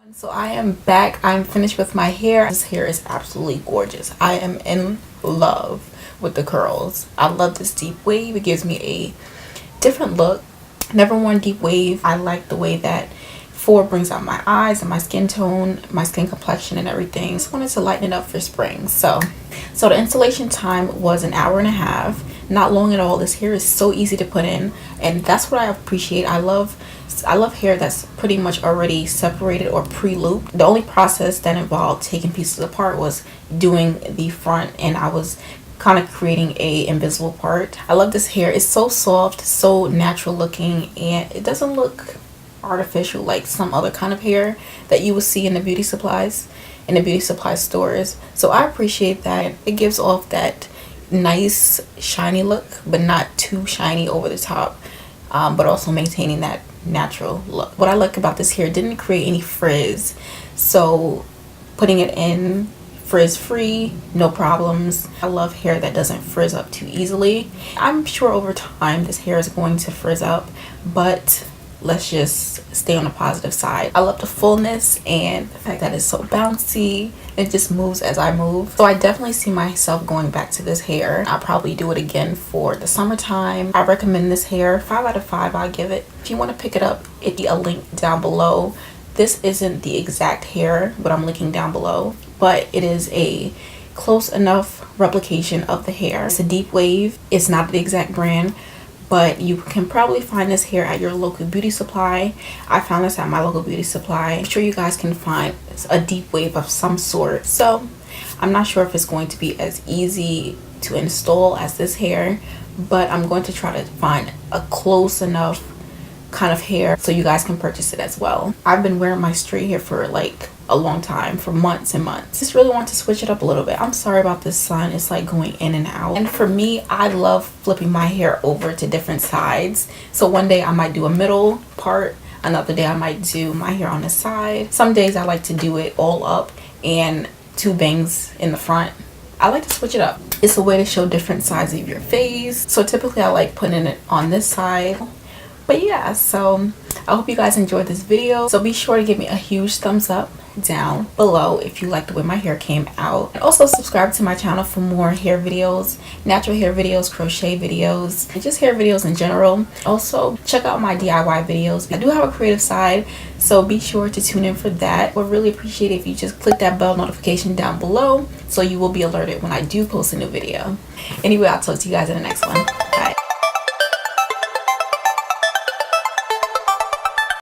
So I am back. I'm finished with my hair. This hair is absolutely gorgeous. I am in love with the curls. I love this deep wave. It gives me a different look. Never worn deep wave. I like the way that 4 brings out my eyes and my skin tone, my skin complexion and everything. Just wanted to lighten it up for spring. So the installation time was an hour and a half. Not long at all. This hair is so easy to put in, and that's what I appreciate. I love hair that's pretty much already separated or pre-looped. The only process that involved taking pieces apart was doing the front, and I was kind of creating a invisible part. I love this hair. It's so soft, so natural looking, and it doesn't look artificial like some other kind of hair that you will see in the beauty supply stores. So I appreciate that. It gives off that nice shiny look, but not too shiny over the top, but also maintaining that natural look. What I like about this hair, didn't create any frizz, so putting it in frizz free, no problems. I love hair that doesn't frizz up too easily. I'm sure over time this hair is going to frizz up, but let's just stay on the positive side. I love the fullness and the fact that it's so bouncy. It just moves as I move. So I definitely see myself going back to this hair. I'll probably do it again for the summertime. I recommend this hair. 5 out of 5 I'll give it. If you want to pick it up, it'll be a link down below. This isn't the exact hair, but I'm linking down below. But it is a close enough replication of the hair. It's a deep wave. It's not the exact brand, but you can probably find this hair at your local beauty supply. I found this at my local beauty supply. I'm sure you guys can find a deep wave of some sort. So I'm not sure if it's going to be as easy to install as this hair, but I'm going to try to find a close enough kind of hair so you guys can purchase it as well. I've been wearing my straight hair for like a long time, for months and months. Just really want to switch it up a little bit. I'm sorry about this sun. It's like going in and out. And for me, I love flipping my hair over to different sides. So one day I might do a middle part, another day I might do my hair on the side. Some days I like to do it all up and 2 bangs in the front. I like to switch it up. It's a way to show different sides of your face. So typically I like putting it on this side. But yeah, so I hope you guys enjoyed this video. So be sure to give me a huge thumbs up down below if you like the way my hair came out. And also subscribe to my channel for more hair videos, natural hair videos, crochet videos, and just hair videos in general. Also check out my DIY videos. I do have a creative side, so be sure to tune in for that. I would really appreciate it if you just click that bell notification down below so you will be alerted when I do post a new video. Anyway, I'll talk to you guys in the next one.